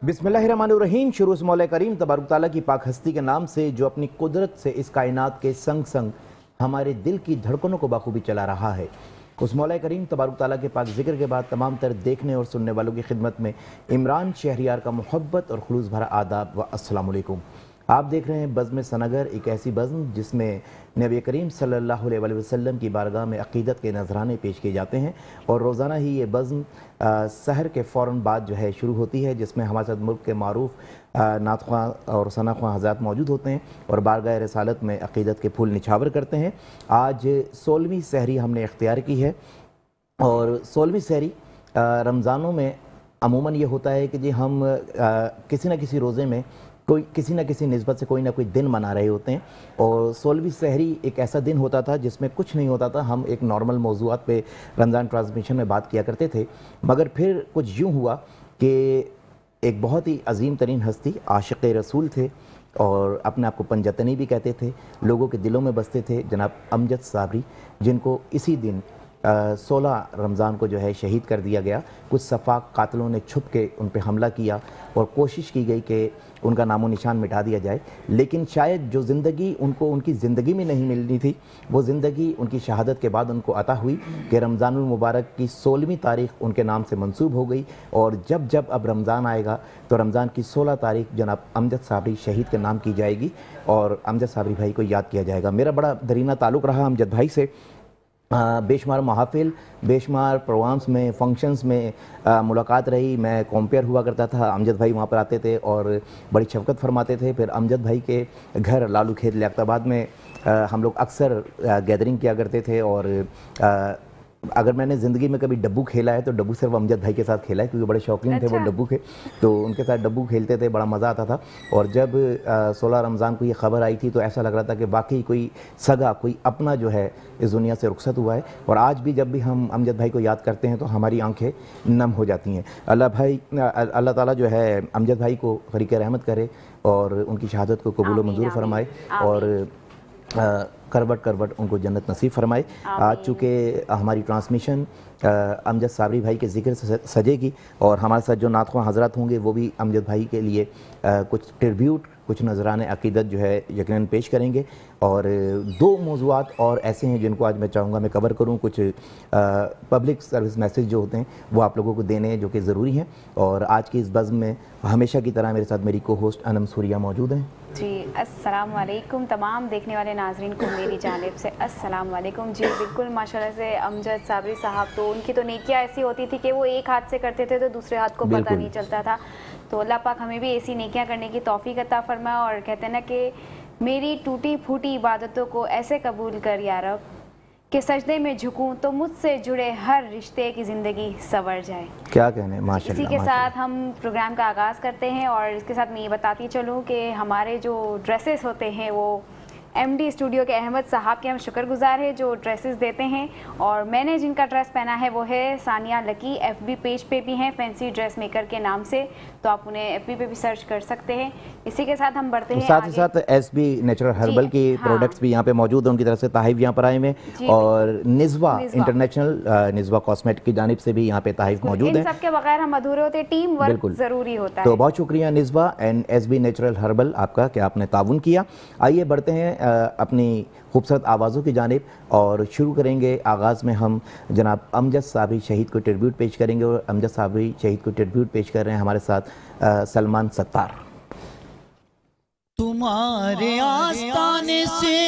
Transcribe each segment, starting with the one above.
बिस्मिल्लाहिर्रहमानिर्रहीम। शुरू से मौला करीम तबारक तआला की पाक हस्ती के नाम से जो अपनी कुदरत से इस कायनात के संग संग हमारे दिल की धड़कनों को बाखूबी चला रहा है, उस मौला करीम तबारक तआला के पाक जिक्र के बाद तमाम तर देखने और सुनने वालों की खिदमत में इमरान शहरियार का मोहब्बत और खुलूस भरा आदाब व अस्सलाम वालेकुम। आप देख रहे हैं बज़्म सनगर, एक ऐसी बज़्म जिसमें नबी करीम सल्लल्लाहु अलैहि वसल्लम की बारगाह में अक़ीदत के नजराने पेश किए जाते हैं और रोज़ाना ही ये बज़्म सहर के फ़ौरन बाद जो है शुरू होती है, जिसमें हमारे साथ मुल्क के मारूफ़ नात ख्वां और सना ख्वां हज़रात मौजूद होते हैं और बारगाह रसालत में अक़ीदत के फूल निछावर करते हैं। आज 16वीं सहरी हमने इख्तियार की है और 16वीं सहरी रमज़ानों में अमूमन ये होता है कि जी हम किसी न किसी रोज़े में कोई किसी न किसी निस्बत से कोई ना कोई दिन मना रहे होते हैं और 16वीं सहरी एक ऐसा दिन होता था जिसमें कुछ नहीं होता था। हम एक नॉर्मल मौज़ूआत पे रमज़ान ट्रांसमिशन में बात किया करते थे, मगर फिर कुछ यूँ हुआ कि एक बहुत ही अजीम तरीन हस्ती आशिक़ रसूल थे और अपने आप को पंजतनी भी कहते थे, लोगों के दिलों में बसते थे, जनाब अमजद साबरी, जिनको इसी दिन 16 रमज़ान को जो है शहीद कर दिया गया। कुछ सफ़ाक कातिलों ने छुप के उन पर हमला किया और कोशिश की गई कि उनका नामो निशान मिटा दिया जाए, लेकिन शायद जो ज़िंदगी उनको उनकी ज़िंदगी में नहीं मिलनी थी, वो ज़िंदगी उनकी शहादत के बाद उनको अता हुई कि रमज़ानुल मुबारक की 16वीं तारीख़ उनके नाम से मंसूब हो गई। और जब जब अब रमज़ान आएगा तो रमज़ान की 16 तारीख़ जनाब अमजद साबरी शहीद के नाम की जाएगी और अमजद साबरी भाई को याद किया जाएगा। मेरा बड़ा दरीना ताल्लुक़ रहा अमजद भाई से, बेशुमार महाफिल, बेशुमार प्रोग्राम्स में, फंक्शंस में मुलाकात रही। मैं कंपेयर हुआ करता था, अमजद भाई वहाँ पर आते थे और बड़ी शफ़क़त फरमाते थे। फिर अमजद भाई के घर लालू खेत लियाकताबाद में हम लोग अक्सर गैदरिंग किया करते थे और अगर मैंने ज़िंदगी में कभी डब्बू खेला है तो डब्बू सिर्फ अमजद भाई के साथ खेला है, क्योंकि बड़े शौकीन थे वो डब्बू के, तो उनके साथ डब्बू खेलते थे, बड़ा मज़ा आता था। और जब 16 रमज़ान को ये ख़बर आई थी तो ऐसा लग रहा था कि वाकई कोई सगा, कोई अपना जो है इस दुनिया से रुखसत हुआ है। और आज भी जब भी हम अमजद भाई को याद करते हैं तो हमारी आंखें नम हो जाती हैं। अल्लाह ताला जो है अमजद भाई को फ़रीक़ रहमत करे और उनकी शहादत को कबूल व मंजूर फरमाए और करबट करबट उनको जन्नत नसीब फरमाए। आज चूँकि हमारी ट्रांसमिशन अमजद साबरी भाई के ज़िक्र से सजेगी और हमारे साथ जो नात ख्वां हज़रात होंगे वो भी अमजद भाई के लिए कुछ ट्रिब्यूट, कुछ नजराने अक़ीदत जो है यकीनन पेश करेंगे। और 2 मौज़ूआत और ऐसे हैं जिनको आज मैं चाहूँगा मैं कवर करूँ। कुछ पब्लिक सर्विस मैसेज जो होते हैं वो आप लोगों को देने जो कि ज़रूरी हैं। और आज की इस बज़्म में हमेशा की तरह मेरे साथ मेरी को होस्ट अनम सूरिया मौजूद हैं। जी अस्सलाम वालेकुम तमाम देखने वाले नाजरीन को मेरी जानिब से अस्सलाम वालेकुम। जी बिल्कुल, माशाल्लाह से अमजद साबरी साहब तो उनकी तो नेकियां ऐसी होती थी कि वो एक हाथ से करते थे तो दूसरे हाथ को पता नहीं चलता था। तो अल्लाह पाक हमें भी ऐसी नेकियां करने की तौफीक अता फरमाए और कहते हैं ना कि मेरी टूटी फूटी इबादतों को ऐसे कबूल कर या रब कि सजदे में झुकूं तो मुझसे जुड़े हर रिश्ते की ज़िंदगी संवर जाए। क्या कहने, माशाल्लाह। इसी के साथ हम प्रोग्राम का आगाज़ करते हैं और इसके साथ मैं ये बताती चलूँ कि हमारे जो ड्रेसेस होते हैं वो MD स्टूडियो के अहमद साहब के हम शुक्रगुजार हैं जो ड्रेसेस देते हैं। और मैंने जिनका ड्रेस पहना है वो है सानिया लकी, FB पेज पे भी हैं फैंसी ड्रेस मेकर के नाम से, तो आप उन्हें FB पे भी सर्च कर सकते हैं। इसी के साथ हम बढ़ते हैं साथ ही साथ SB नेचुरल हर्बल की प्रोडक्ट्स भी यहाँ पे मौजूद हैं, उनकी तरफ से ताहिफ यहाँ पर आए हुए, और निज़वा इंटरनेशनल निज़वा कॉस्मेटिक की जानिब से भी यहाँ पे ताहिफ मौजूद है। इन सब के बगैर हम अधूरे होते, टीम वर्क जरूरी होता है। तो बहुत शुक्रिया निज़वा एंड SB नेचुरल हर्बल आपका कि आपने ताउन किया। आइए बढ़ते हैं अपनी खूबसूरत आवाज़ों की जानिब और शुरू करेंगे। आगाज़ में हम जनाब अमजद साबरी शहीद को ट्रिब्यूट पेश करेंगे और अमजद साबरी शहीद को ट्रिब्यूट पेश कर रहे हैं हमारे साथ सलमान सत्तार। तुम्हारे आस्ताने से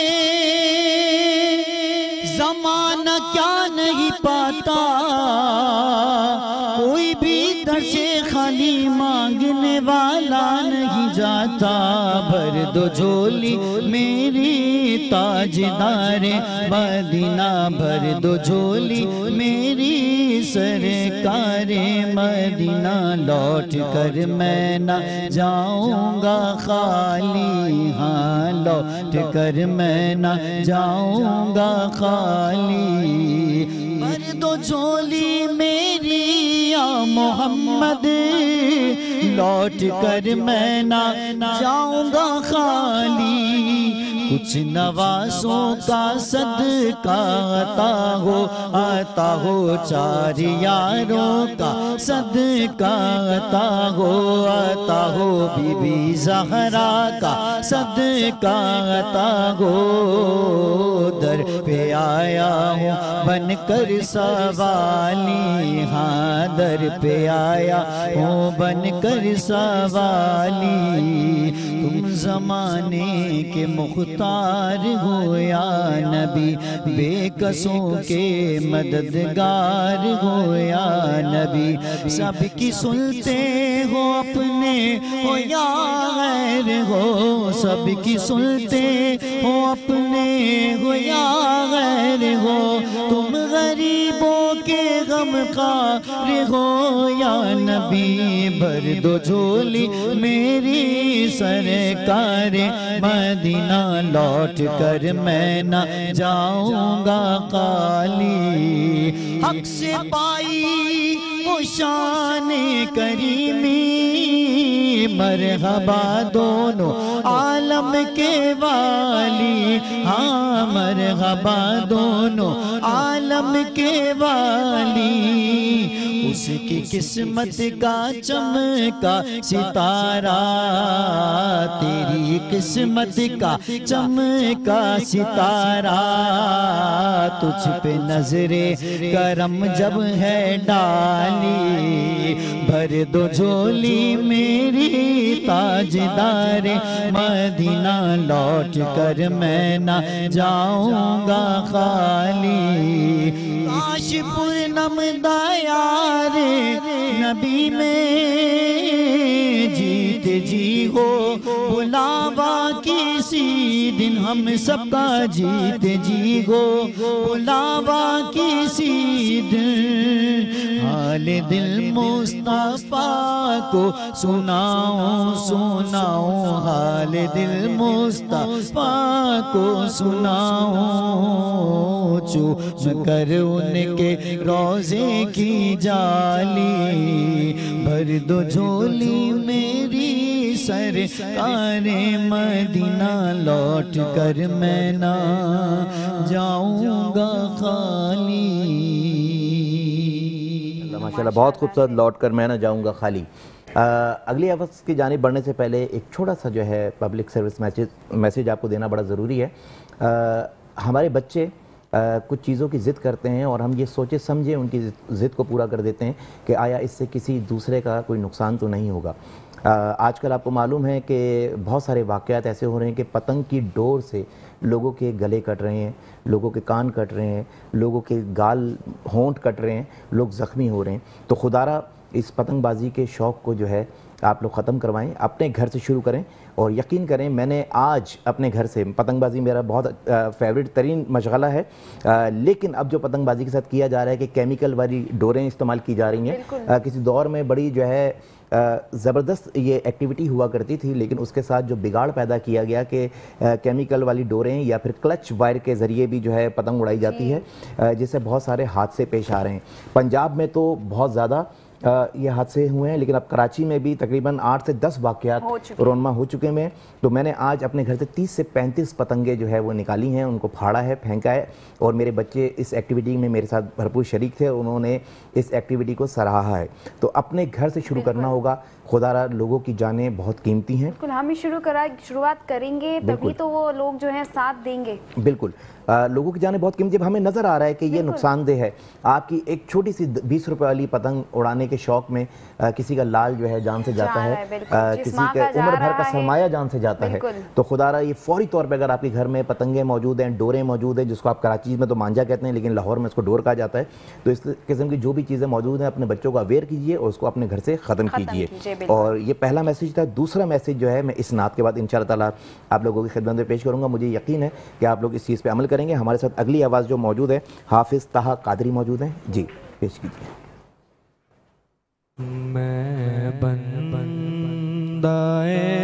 ज़माना क्या नहीं पाता, कोई भी दर से खाली मांगने वाला नहीं जाता। भर दो झोली मेरी ताजदारे मदीना, भर दो झोली मेरी सरकारे मदीना। लौट कर मैं न जाऊंगा खाली, हाँ लौट कर मैं न जाऊंगा खाली। भर दो झोली मेरी या मोहम्मद, लौट कर मैं न जाऊंगा खाली। कुछ नवासों का सदका आता हो चार यारों का सदका आता हो बीबी ज़हरा का सदका आता हो। दर पे आया हूँ बनकर सवाली, हाँ दर पे आया हूँ बनकर सवाली। तुम ज़माने के मुख्तार हो या नबी, बेकसों के मददगार हो या नबी। सबकी सुनते हो अपने हो या गैर हो, सबकी सुनते हो अपने हो या गैर हो। तुम गरीबों के गम ख़ार हो या नबी, भर दो झोली मेरी सरकार। मदीना लौट कर मैं न जाऊंगा खाली। हक से पाई वो शान करीमी, मरहबा दोनों आलम के वाली, हाँ मरहबा दोनों आलम के वाली। उसकी किस्मत का चमका सितारा, तेरी किस्मत का चमका सितारा। तुझ पे नजरे करम जब है डाली, भर दो झोली मेरी ताजदार। मदीना लौट कर मैं न जाऊंगा खाली। काश पूर्णम दायार नबी में जीत जी हो, बुलावा किसी दिन हम सबका जीत जी हो, बुलावा किसी दिन। हाल दिल मुस्तफा को सुनाओ सुनाओ, हाल दिल मुस्तफा को सुनाओ। चूम कर उनके रोज़े की जाली, भर दो झोली मेरी सरकार। मदीना लौट कर मैं ना जाऊंगा खाली। माशाल्लाह बहुत खूबसूरत, लौट कर मैं ना जाऊंगा खाली। अगली आवाज़ की जानिब बढ़ने से पहले एक छोटा सा जो है पब्लिक सर्विस मैसेज आपको देना बड़ा ज़रूरी है। हमारे बच्चे कुछ चीज़ों की ज़िद करते हैं और हम ये सोचे समझे उनकी ज़िद को पूरा कर देते हैं कि आया इससे किसी दूसरे का कोई नुकसान तो नहीं होगा। आजकल आपको मालूम है कि बहुत सारे वाक़यात ऐसे हो रहे हैं कि पतंग की डोर से लोगों के गले कट रहे हैं, लोगों के कान कट रहे हैं, लोगों के गाल होंठ कट रहे हैं, लोग ज़ख्मी हो रहे हैं। तो खुदारा इस पतंगबाजी के शौक़ को जो है आप लोग ख़त्म करवाएं, अपने घर से शुरू करें। और यकीन करें मैंने आज अपने घर से, पतंगबाजी मेरा बहुत फेवरेट तरीन मशगला है, लेकिन अब जो पतंगबाजी के साथ किया जा रहा है कि केमिकल वाली डोरें इस्तेमाल की जा रही हैं। किसी दौर में बड़ी जो है ज़बरदस्त ये एक्टिविटी हुआ करती थी, लेकिन उसके साथ जो बिगाड़ पैदा किया गया कि केमिकल वाली डोरें या फिर क्लच वायर के ज़रिए भी जो है पतंग उड़ाई जाती है, जिससे बहुत सारे हादसे पेश आ रहे हैं। पंजाब में तो बहुत ज़्यादा ये हादसे हुए हैं, लेकिन अब कराची में भी तकरीबन 8 से 10 वाक़यात रोनमा हो चुके हैं। तो मैंने आज अपने घर से 30 से 35 पतंगे जो है वो निकाली हैं, उनको फाड़ा है, फेंका है। और मेरे बच्चे इस एक्टिविटी में मेरे साथ भरपूर शरीक थे, उन्होंने इस एक्टिविटी को सराहा है। तो अपने घर से शुरू करना होगा। खुदारा लोगों की जानें बहुत कीमती हैं। बिल्कुल, हम ही शुरुआत करेंगे तभी तो वो लोग जो है साथ देंगे। बिल्कुल, लोगों की जानें बहुत कीमती। अब हमें नज़र आ रहा है कि ये नुकसानदेह है। आपकी एक छोटी सी 20 रुपए वाली पतंग उड़ाने के शौक़ में किसी का लाल जो है जान से जाता है, किसी का उम्र भर का सरमाया जान से जाता है। तो खुदारा ये फौरी तौर पे अगर आपके घर में पतंगे मौजूद हैं, डोरें मौजूद हैं, जिसको आप कराची में तो मांझा कहते हैं लेकिन लाहौर में इसको डोर कहा जाता है, तो इस किस्म की जो भी चीज़ें मौजूद हैं अपने बच्चों को अवेयर कीजिए और उसको अपने घर से ख़त्म कीजिए। और ये पहला मैसेज था। दूसरा मैसेज जो है मैं इस नात के बाद इंशाअल्लाह ताला आप लोगों की खिदमत में पेश करूँगा। मुझे यकीन है कि आप लोग इस चीज़ पर अमल करेंगे। हमारे साथ अगली आवाज़ जो मौजूद है हाफिज़ ताहा कादरी मौजूद हैं, जी पेश कीजिए। मैं बंदाए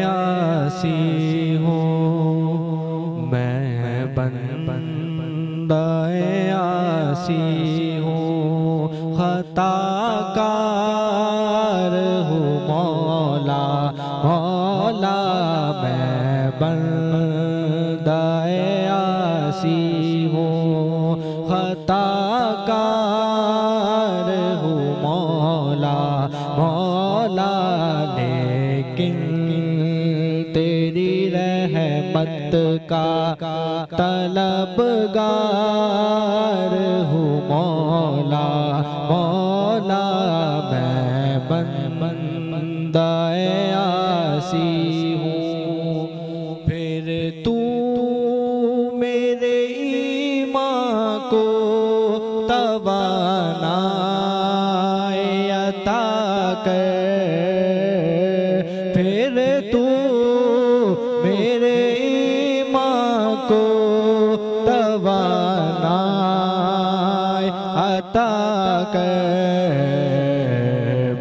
आसी हूँ, मैं बंदाए आसी हूँ, खताकार हूँ मौला मौला। मैं बंदाए तलबगार हूँ मौला मौला मैं बंदाए आसी हूँ। फिर तू मेरे ईमान को तवानाए अता कर। फिर तू मेरे ईमान को तवानाए अता कर।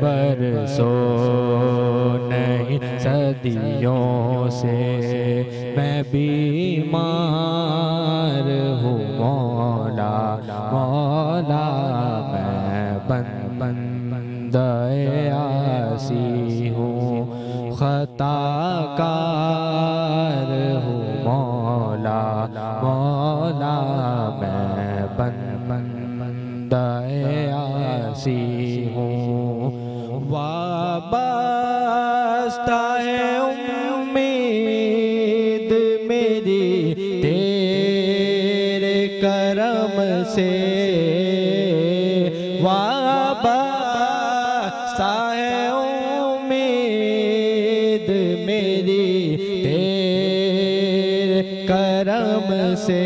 बरसों नहीं सदियों से मैं बीमार हूँ मौला मौला मैं बंदाए आसी हूँ। खताकार हूँ मौला मौला मैं बंदाए आसी हूँ। वाबस्ता है उम्मीद मेरी तेरे करम से। वाबस्ता है उम्मीद मेरी तेरे करम से।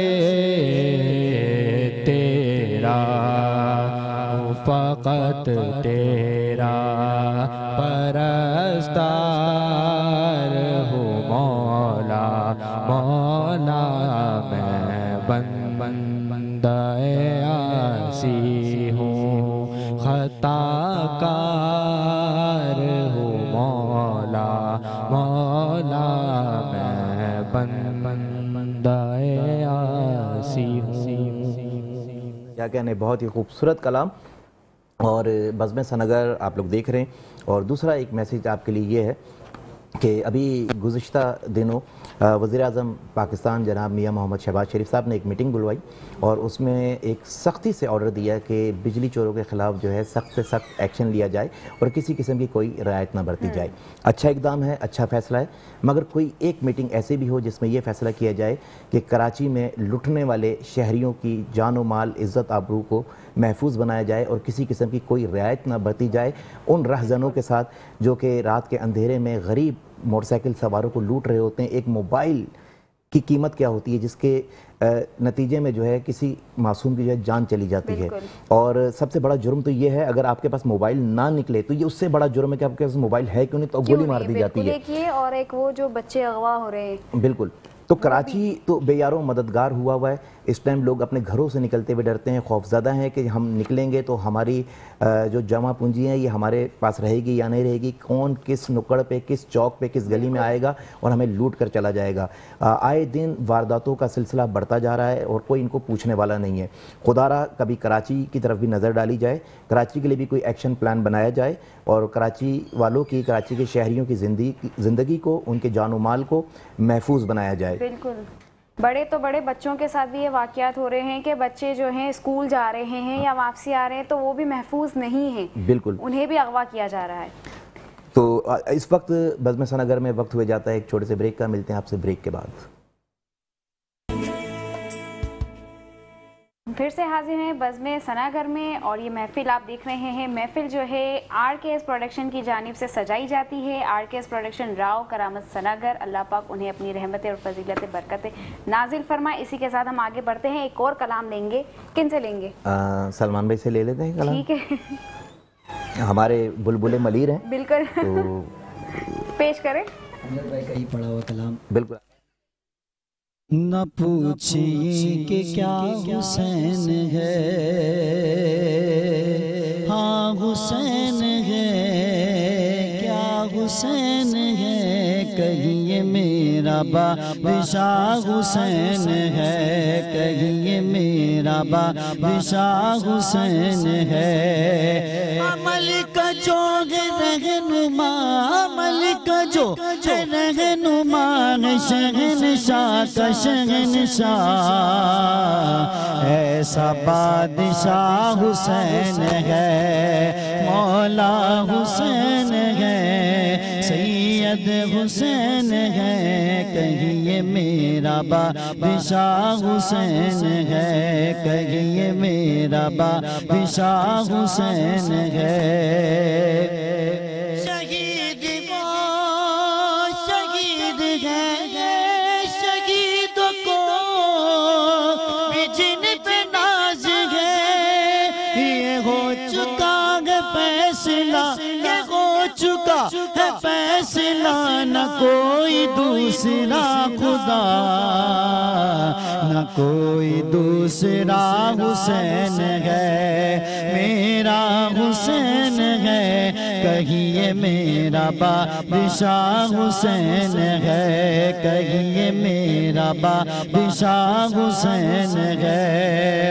तेरा फ़क़त तेरा परस्तार हूँ मौला मौला मैं बंदाए आसी हूँ। खताकार हूँ मौला मौला मैं बंदाए आसी हूँ। क्या कहने, बहुत ही खूबसूरत कलाम। और बज़्म सनगर आप लोग देख रहे हैं। और दूसरा एक मैसेज आपके लिए ये है कि अभी गुज़िश्ता दिनों वज़ीर-ए-आज़म पाकिस्तान जनाब मियां मोहम्मद शहबाज शरीफ साहब ने एक मीटिंग बुलवाई और उसमें एक सख्ती से ऑर्डर दिया कि बिजली चोरों के ख़िलाफ़ जो है सख्त से सख्त एक्शन लिया जाए और किसी किस्म की कोई रियायत ना बरती जाए। अच्छा इक़दाम है, अच्छा फ़ैसला है, मगर कोई एक मीटिंग ऐसी भी हो जिसमें यह फ़ैसला किया जाए कि कराची में लुटने वाले शहरियों की जान व माल, इज़्ज़त आबरू को महफूज बनाया जाए और किसी किस्म की कोई रियायत ना बरती जाए उन रहज़नों के साथ जो कि रात के अंधेरे में गरीब मोटरसाइकिल सवारों को लूट रहे होते हैं। एक मोबाइल की कीमत क्या होती है जिसके नतीजे में जो है किसी मासूम की जो है जान चली जाती है। और सबसे बड़ा जुर्म तो ये है, अगर आपके पास मोबाइल ना निकले तो ये उससे बड़ा जुर्म है कि आपके पास मोबाइल है क्यों नहीं, तो गोली मार दी जाती है। एक ये और एक वो जो बच्चे अगवा हो रहे हैं। बिल्कुल। तो कराची तो बेयारों मददगार हुआ है। इस टाइम लोग अपने घरों से निकलते हुए डरते हैं, खौफज़दा हैं कि हम निकलेंगे तो हमारी जो जमा पूंजी है ये हमारे पास रहेगी या नहीं रहेगी, कौन किस नुक्कड़ पे, किस चौक पे, किस गली में आएगा और हमें लूट कर चला जाएगा। आए दिन वारदातों का सिलसिला बढ़ता जा रहा है और कोई इनको पूछने वाला नहीं है। खुदारा कभी कराची की तरफ भी नज़र डाली जाए, कराची के लिए भी कोई एक्शन प्लान बनाया जाए और कराची वालों की, कराची के शहरियों की ज़िंदगी को, उनके जानो माल को महफूज बनाया जाए। बिल्कुल। बड़े तो बड़े बच्चों के साथ भी ये वाक़यात हो रहे हैं कि बच्चे जो हैं स्कूल जा रहे हैं या वापसी आ रहे हैं तो वो भी महफूज नहीं हैं। बिल्कुल, उन्हें भी अगवा किया जा रहा है। तो इस वक्त बज़्म सनगर में वक्त हुए जाता है एक छोटे से ब्रेक का। मिलते हैं आपसे ब्रेक के बाद। फिर से हाजिर हैं बज़्म सनागर में और ये महफिल आप देख रहे हैं। महफिल जो है RKS प्रोडक्शन की जानिब से सजाई जाती है। RKS प्रोडक्शन राव करामत सनागर, अल्लाह पाक उन्हें अपनी रहमत और फजीलत बरकत नाजिल फरमाए। इसी के साथ हम आगे बढ़ते हैं, एक और कलाम लेंगे। किन से लेंगे? सलमान भाई से ले लेते हैं कलाम। ठीक है। हमारे बुलबुले मलीर हैं। बिल्कुल। तो पेश करें। अमजद भाई का ही पढ़ा हुआ कलाम। बिल्कुल। न पूछिए कि क्या हुसैन है, हाँ हुसैन है, क्या हुसैन है, कहिए मेरा बादशाह हुसैन है, कहिए मेरा बादशाह हुसैन है। अमल का जो रहनुमा, अमल का जो रहनुमा, शहनशाह का शहनशाह, ऐसा बादशाह हुसैन है, मौला हुसैन है, सैयद हुसैन है, कहिए मेरा बादशाह हुसैन है, कहिए मेरा बादशाह हुसैन है। शहीद वो शहीद है, शहीदों को भी जिन पे नाज है। ये हो चुका है फैसला, ये हो चुका है फैसला, न कोई दूसरा खुदा, न कोई दूसरा हुसैन है, मेरा हुसैन है, कहिए मेरा बादशाह हुसैन है, कहिए मेरा बादशाह हुसैन है।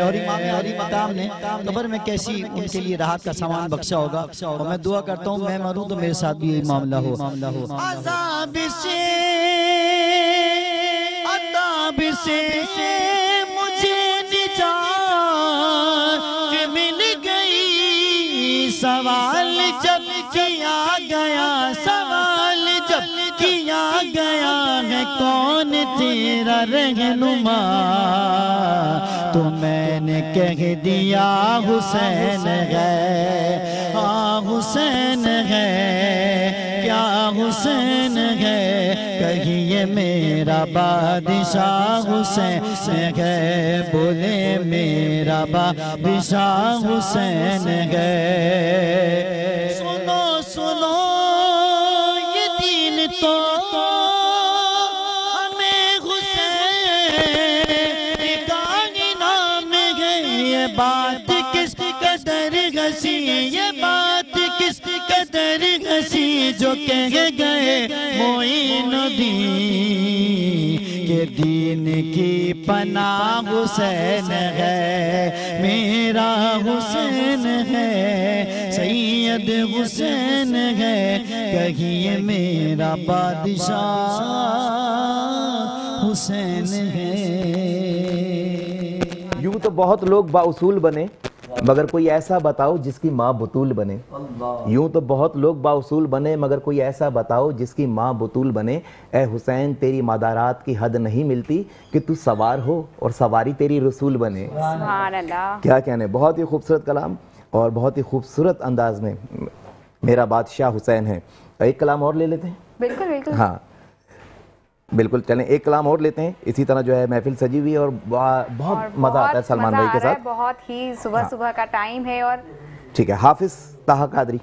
और इमाम अली मकाम ने कब्र में कैसी उनके लिए राहत का सामान बख्शा होगा। और मैं दुआ करता हूँ मैं मरूं तो मेरे साथ भी यही मामला हो। अज़ाब से अताब से मुझे निजात मिल गई। सवाल जब किया गया, सवाल जब किया गया है कौन तेरा रहनुमा, तो मैंने कह दिया हुसैन है। हाँ हुसैन है, क्या हुसैन है, कहिए मेरा बादशाह हुसैन है, बोले मेरा बादशाह हुसैन है। सुनो सुनो ये दीन तो हमें हुसैन का नाम है। ये बात किस कदर हंसी, ये बात किस कदर हंसी, जो कह गए मोइनुद्दीन के दीन की पनाह हुसैन है, मेरा हुसैन है, सैयद हुसैन है, कहिए मेरा बादशाह हुसैन है। यूं तो बहुत लोग बाउसूल बने, मगर कोई ऐसा बताओ जिसकी माँ बतूल बने। यूं तो बहुत लोग बाउसूल बने, मगर कोई ऐसा बताओ जिसकी माँ बतूल बने। ए हुसैन तेरी मादारात की हद नहीं मिलती कि तू सवार हो और सवारी तेरी रसूल बने। सुभान अल्लाह। क्या कहने, बहुत ही खूबसूरत कलाम और बहुत ही खूबसूरत अंदाज में मेरा बादशाह हुसैन है। एक कलाम और ले लेते हैं। बिल्कुल बिल्कुल। हाँ बिल्कुल, चलें एक कलाम और लेते हैं। इसी तरह जो है महफिल सजी हुई है और बहुत मज़ा आता है सलमान भाई के साथ। बहुत ही सुबह सुबह का टाइम है। और ठीक है, हाफिज ताहा कादरी।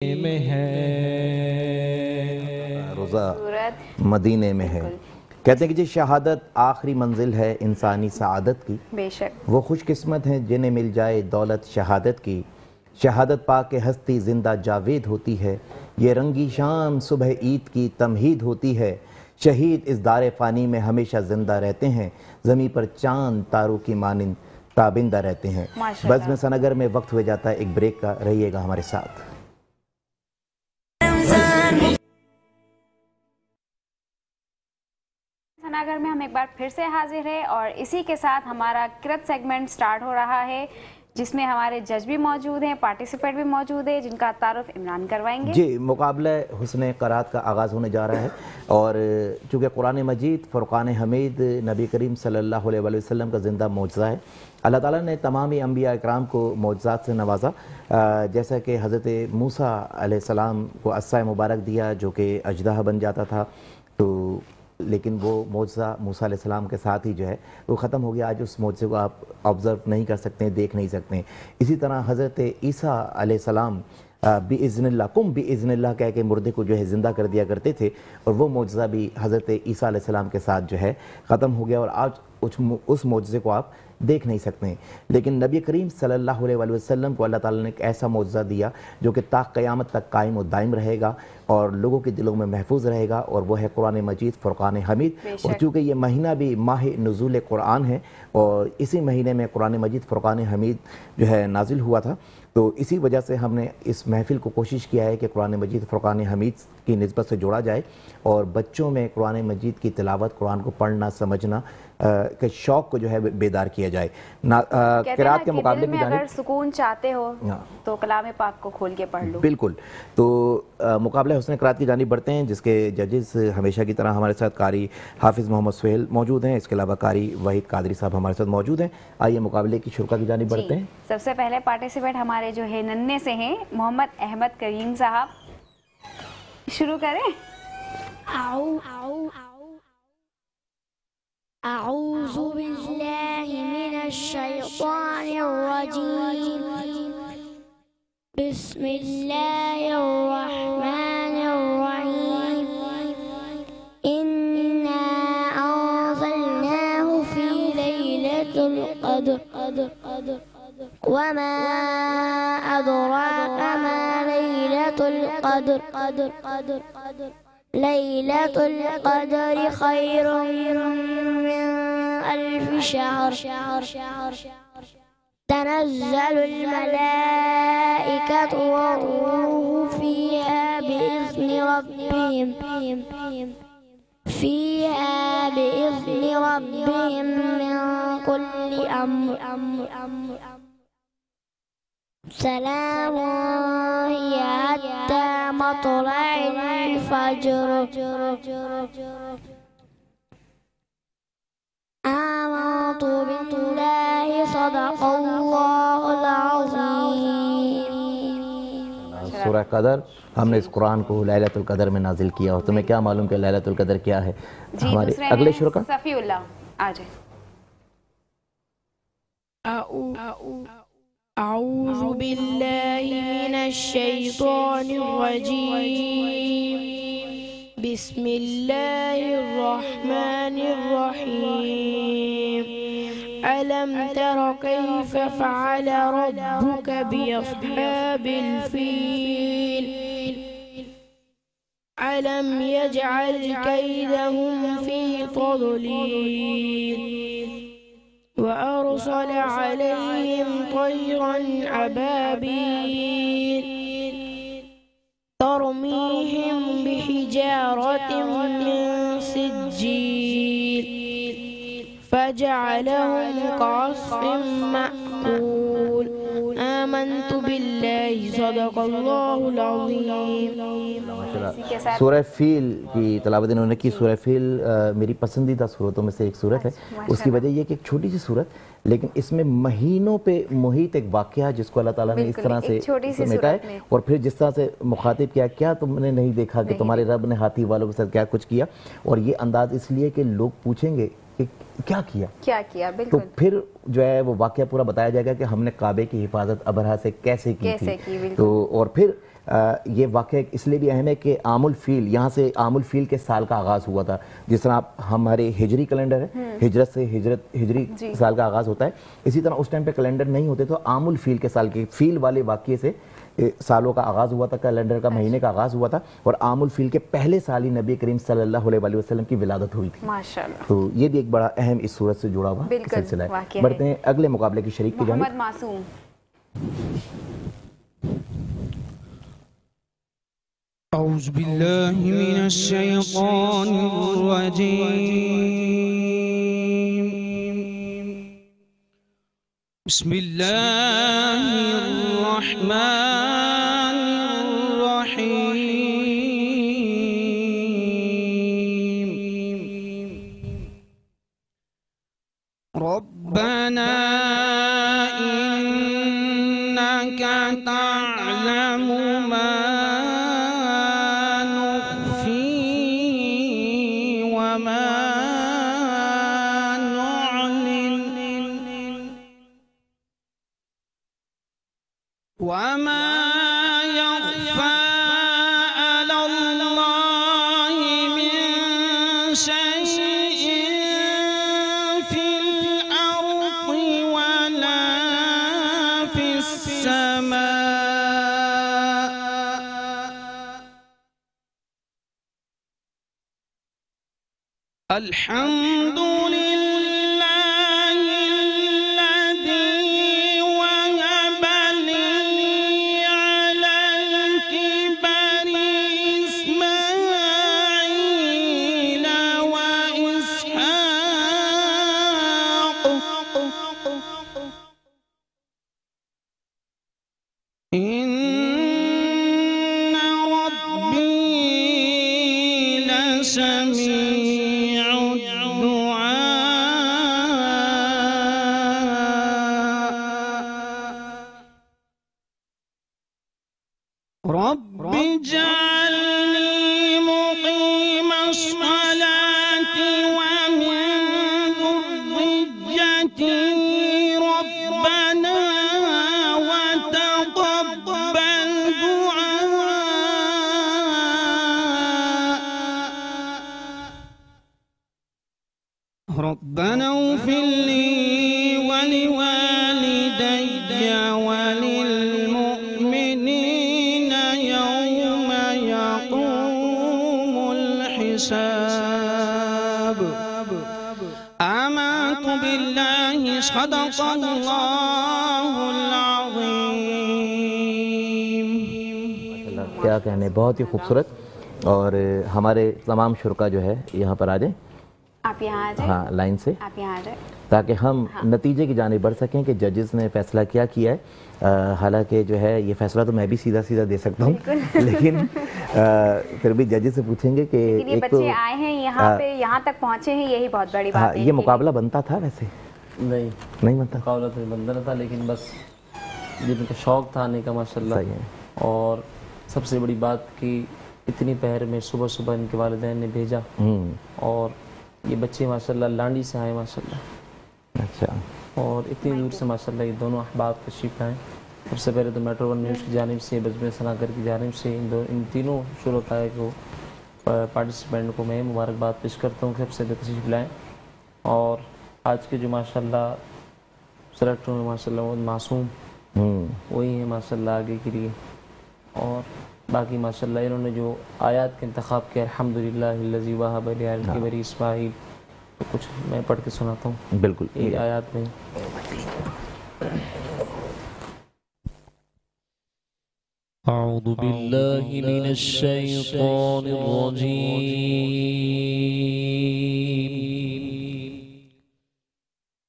में है, रोज़ा मदीने में है। कहते हैं कि जी शहादत आखिरी मंजिल है इंसानी सआदत की। बेशक वो खुशकिस्मत हैं जिन्हें मिल जाए दौलत शहादत की। शहादत पा के हस्ती जिंदा जावेद होती है, ये रंगी शाम सुबह ईद की तमहीद होती है। शहीद इस दारे फ़ानी में हमेशा जिंदा रहते हैं, ज़मीं पर चांद तारों की मानिंद ताबिंदा रहते हैं। बज़्म सनगर में वक्त हो जाता है एक ब्रेक का, रहिएगा हमारे साथ। सनागर में हम एक बार फिर से हाजिर है और इसी के साथ हमारा किरत सेगमेंट स्टार्ट हो रहा है, जिसमें हमारे जज भी मौजूद हैं, पार्टिसिपेंट भी मौजूद है, जिनका तारुफ इमरान करवाएंगे। जी, मुकाबला हुस्न क़रात का आगाज़ होने जा रहा है और चूँकि कुरान मजीद फ़ुरक़ान हमीद नबी करीम सल्लल्लाहु अलैहि वसल्लम का ज़िंदा मौजज़ा है। अल्लाह ताला ने तमाम अंबिया इकराम को मौजज़ात से नवाजा, जैसा कि हज़रत मूसा अलैहिस्सलाम को अस्सा मुबारक दिया जो कि अजदहा बन जाता था, तो लेकिन वो मौजज़ा मूसा अलैहिस्सलाम के साथ ही जो है वो ख़त्म हो गया। आज उस मौजज़े को आप ऑब्ज़र्व नहीं कर सकते, देख नहीं सकते। इसी तरह हज़रत ईसा अलैहिस्सलाम बिइज़्निल्लाह कुम बिइज़्निल्लाह कह के मुर्दे को जो है ज़िंदा कर दिया करते थे और वो मौजज़ा भी हज़रत ईसा अलैहिस्सलाम के साथ जो है ख़त्म हो गया और आज उस मौजज़े को आप देख नहीं सकते। लेकिन नबी करीम सल्लल्लाहु अलैहि वसल्लम को अल्लाह ताला ने एक ऐसा मौजज़ा दिया जो कि ता क़यामत तक कायम और दायम रहेगा और लोगों के दिलों में महफूज रहेगा, और वो है कुरान मजीद फ़ुरक़ान हमीद। और चूँकि ये महीना भी माह नुज़ूल कुरान है और इसी महीने में कुरान मजीद फ़ुरक़ान हमीद जो है नाजिल हुआ था, तो इसी वजह से हमने इस महफ़िल को कोशिश किया है कि कुरान मजीद फ़ुरक़ान हमीद की निस्बत से जोड़ा जाए और बच्चों में कुरान मजीद की तिलावत, कुरान को पढ़ना समझना के शौक़ को जो है बेदार किया जाए। क़िराअत के मुकाबले में अगर सुकून चाहते हो तो कलाम पाक को खोल के पढ़ लो। बिल्कुल, तो मुकाबला हुस्न क़िराअत की जानिब बढ़ते हैं, जिसके जजेस हमेशा की तरह हमारे साथ कारी हाफिज़ मोहम्मद सुहेल मौजूद हैं, इसके अलावा कारी वहीद कादरी साहब हमारे साथ मौजूद हैं। आइए मुकाबले की शुरुआत की जानिब बढ़ते हैं। सबसे पहले पार्टिसिपेंट हमारे जो है नन्हे से हैं, मोहम्मद अहमद करीम साहब, शुरू करें। अऊज़ु बिल्लाहि मिनश शैतानिर रजीम, बिस्मिल्लाहिर रहमानिर रहीम, इन्ना अंज़लनाहु फी लैलतिल क़द्र वमा अदराका मा लैलतुल क़द्र, लैलतुल क़द्रि खैरुम मिन अल्फ़ि शहर, तनज़्ज़लुल मलाइकतु वर्रूहु फ़ीहा बिइज़्नि रब्बिहिम मिन कुल्लि अम्र, सलामुन हिय हत्ता मत्लइल फ़ज्र, आमनतु बिल्लाहि सदक़ल्लाहुल अज़ीम। सूरह क़दर, हमने इस कुरान को लैलतुल क़दर में नाजिल किया और तुम्हें क्या मालूम कि लैलतुल क़दर क्या है? हमारे अगले शुरा सफ़ीउल्लाह आ जाए। अऊज़ु बिल्लाहि मिनश शैतानिर रजीम, बिस्मिल्लाहिर रहमानिर रहीम, अलम तर कैफ़ फ़अल रब्बुक बिअस्हाबिल फ़ील, अलम यजअल कैदहुम फ़ी तज़लील, वअरसल अलैहिम तयरन अबाबील, तरमीहिम बिहिजारतिन मिन सिज्जील, फजअलहुम कअस्फिन मअकूल। आमनतु बिल्लाहि सदक़ल्लाहुल अज़ीम। सूरह फील की तलावत इन्होंने की। सूरह फील मेरी पसंदीदा सूरतों में से एक सूरत है। उसकी वजह यह कि एक छोटी सी सूरत, लेकिन इसमें महीनों पे मुहित एक वाक़या जिसको अल्लाह ताला ने इस तरह से समेटा है और फिर जिस तरह से मुखातिब किया, क्या तुमने नहीं देखा कि तुम्हारे रब ने हाथी वालों के साथ क्या कुछ किया। और ये अंदाज इसलिए कि लोग पूछेंगे कि क्या किया। तो बिल्कुल। फिर जो है वो वाकया पूरा बताया जाएगा कि हमने काबे की हिफाजत अबरहा से कैसे की थी। तो और फिर ये वाकया इसलिए भी अहम है कि आमुल फील, यहाँ से आमुल फील के साल का आगाज़ हुआ था। जिस तरह आप हमारे हिजरी कैलेंडर है, हिजरत से हिजरी साल का आगाज़ होता है, इसी तरह उस टाइम पे कैलेंडर नहीं होते तो आमुल फील के साल के फील वाले वाक़े से सालों का आगाज़ हुआ था, कैलेंडर का महीने का आगाज़ हुआ था। और आमुल फील के पहले साल ही नबी करीम सल्लल्लाहु अलैहि वसल्लम की विलादत हुई थी माशाअल्लाह। तो ये भी एक बड़ा अहम इस सूरत से जुड़ा हुआ सिलसिला है। बढ़ते हैं अगले मुकाबले की शरीक की जानिब। मोहम्मद मासूम। औज़ु बिल्लाहि मिनश शैतानिर रजीम। बिस्मिल्लाहिर रहमानिर रहीम। रब्बना इन्नका तअलमु मा अल्हम्दुलिल्लाहि अल्लज़ी वहब ली अलल किबरि इस्माईल व इसहाक़ इन्न रब्बी लसमी रब्बि जअलनी मुक़ीमस्सलाति व मिन ज़ुर्रिय्यति रब्बना व तक़ब्बल दुआ। रब्बना इग़फिर ली व लिवालिदैय व लिलमुअ्मिनीन यौम यक़ूमुल हिसाब। आमन्तु बिल्लाहि सदक़ल्लाहुल अज़ीम। क्या कहने, बहुत ही खूबसूरत। और हमारे तमाम शुरका जो है यहाँ पर आ जाए, आप यहाँ आ जाए। हाँ, लाइन से, आप यहाँ आ जाए ताकि हम नतीजे की जानिब बढ़ सकें कि जजेस ने फैसला क्या किया है। हालांकि जो है ये फैसला तो मैं भी सीधा सीधा दे सकता हूँ, लेकिन फिर भी जजेस से पूछेंगे कि ये एक बच्चे आए हैं यहाँ पे, यहाँ तक पहुँचे हैं, यही बहुत बड़ी बात है। ये मुकाबला बनता था वैसे? नहीं बनता, मुकाबला तो बनता न था, लेकिन बस जिनका शौक़ था आने का माशाल्लाह। और सबसे बड़ी बात कि इतनी पहर में सुबह सुबह इनके वालिदैन ने भेजा और ये बच्चे माशाल्लाह लांडी से आए माशाल्लाह। अच्छा। और इतनी दूर से माशाल्लाह ये दोनों अहबाब तशरीफ़ लाएँ। सबसे पहले तो मेट्रो वन न्यूज़ की जानिब से, बजमे सनाकर की जानिब से इन तीनों शुरकाए को पार्टिसिपेंट को मैं मुबारकबाद पेश करता हूँ कि सबसे तशरीफ़ लाएँ। और आज के जो माशाल्लाह सेलेक्ट हुए माशाल्लाह वो मासूम वही है माशाल्लाह आगे के लिए। और बाकी माशाल्लाह इन्होंने जो आयत का इंतखाब किया, अल्हम्दुलिल्लाहिल्लज़ी वहब ली अलल किबरि इस्माईल, तो कुछ मैं पढ़ के सुनाता हूँ। बिल्कुल, एक आयत में अऊज़ु बिल्लाहि मिनश शैतानिर रजीम।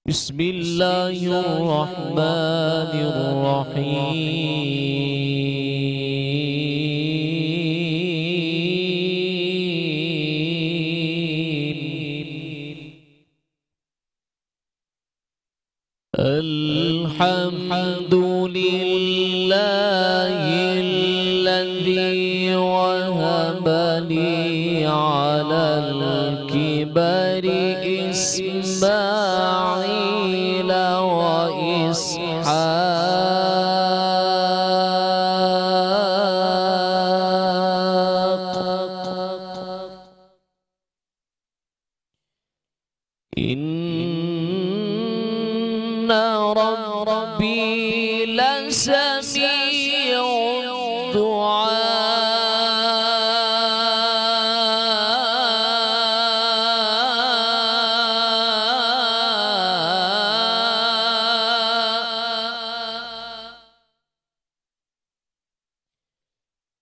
बिस्मिल्लाहिर रहमानिर रहीम। अल्हम्दुलिल्लाहिल्लज़ी वहब ली अलल किबरि इस्माईल इन्ना रब्बी लसमीउ दुआ।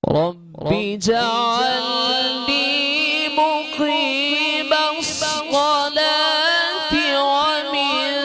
रब्बी जअलनी मुक़ीमस्सलाति व मिन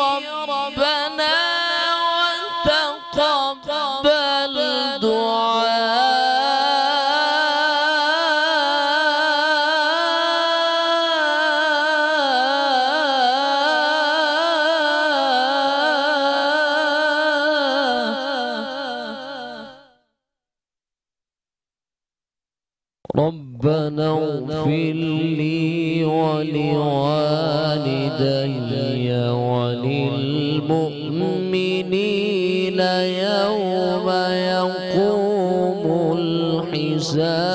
रब्बना व तक़ब्बल रब्बना इग़फिर ली वलिवालिदैय वलिलमुअ्मिनीना यौमा यक़ूमुल हिसाब।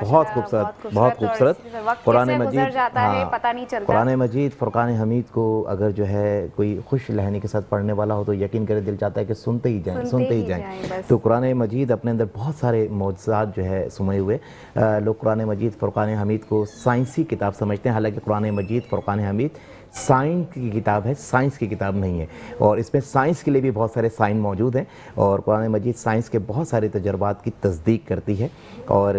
बहुत खूबसूरत, बहुत खूबसूरत। कुरान मजीद, पता नहीं चलता। कुरान मजीद फुरकान हमीद को अगर जो है कोई खुश लहनी के साथ पढ़ने वाला हो तो यकीन करे दिल चाहता है कि सुनते ही जाएं। तो कुरान मजीद अपने अंदर बहुत सारे मौजज़ात जो है सुमे हुए। लोग कुरान मजीद फुरकान हमीद को साइंसी किताब समझते हैं, हालांकि कुरान मजीद फुरकान हमीद साइंस की किताब है, साइंस की किताब नहीं है। और इसमें साइंस के लिए भी बहुत सारे साइन मौजूद हैं और कुरान मजीद साइंस के बहुत सारे तजर्बात की तस्दीक करती है। और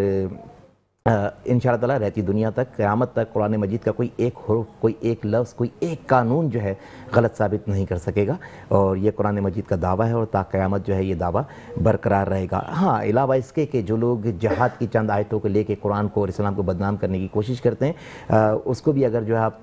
इंशाअल्लाह ताला रहती दुनिया तक, क़यामत तक कुरान मजीद का कोई एक हुर्फ, कोई एक लफ्ज़, कोई एक कानून जो है गलत साबित नहीं कर सकेगा। और ये कुरान मजीद का दावा है और ता क़यामत जो है ये दावा बरकरार रहेगा। हाँ, अलावा इसके कि जो लोग जहाद की चंद आयतों को लेके कुरान को और इस्लाम को बदनाम करने की कोशिश करते हैं, उसको भी अगर जो है आप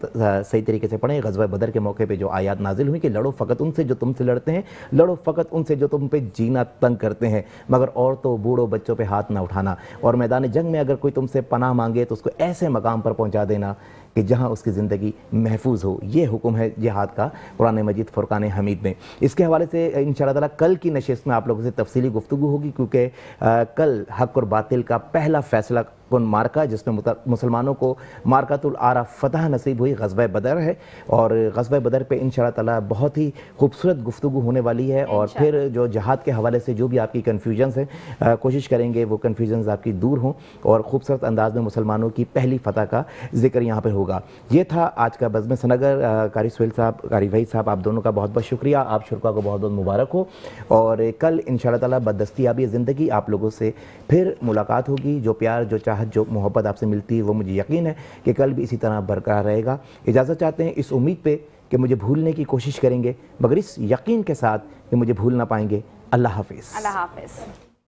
सही तरीके से पढ़ें। ग़ज़वा बदर के मौके पर जो आयत नाजिल हुई कि लड़ो फ़कत उनसे जो तुमसे लड़ते हैं, लड़ो फ़कत उनसे जो तुम पे जीना तंग करते हैं, मगर औरतों बूढ़ों बच्चों पर हाथ ना उठाना। और मैदान जंग में अगर कोई तुमसे तुमसे पनाह मांगे तो उसको ऐसे मकाम पर पहुंचा देना कि जहां उसकी ज़िंदगी महफूज हो। ये हुक्म है जिहाद का कुरान मजीद फुरकान हमीद में। इसके हवाले से इंशाअल्लाह ताला कल की नशिस्त में आप लोगों से तफसीली गुफ्तगू होगी, क्योंकि कल हक़ और बातिल का पहला फैसला कौन मार्का, जिसमें मुसलमानों को मार्कातुल आरा फतह नसीब हुई, ग़ज़वा बदर है। और ग़ज़वा बदर पे इंशाअल्लाह ताला बहुत ही खूबसूरत गुफ्तगू होने वाली है। और फिर जो जहाद के हवाले से जो भी आपकी कन्फ्यूजन्स हैं, कोशिश करेंगे वो कन्फ्यूजन्स आपकी दूर हों और ख़ूबसूरत अंदाज में मुसलमानों की पहली फ़तह का जिक्र यहाँ पर होगा। ये था आज का बज़्म सनगर। कारी सुहेल साहब, कारी वहीद साहब, आप दोनों का बहुत बहुत शुक्रिया। आप शुरा को बहुत बहुत मुबारक हो। और कल इंशाअल्लाह ताला बददस्तियाबी ज़िंदगी आप लोगों से फिर मुलाकात होगी। जो प्यार, जो चाहत, जो मोहब्बत आपसे मिलती है वो मुझे यकीन है कि कल भी इसी तरह बरकरार रहेगा। इजाज़त चाहते हैं इस उम्मीद पे कि मुझे भूलने की कोशिश करेंगे, मगर इस यकीन के साथ कि मुझे भूल ना पाएंगे। अल्लाह हाफ़िज़। अल्लाह हाफ़िज़।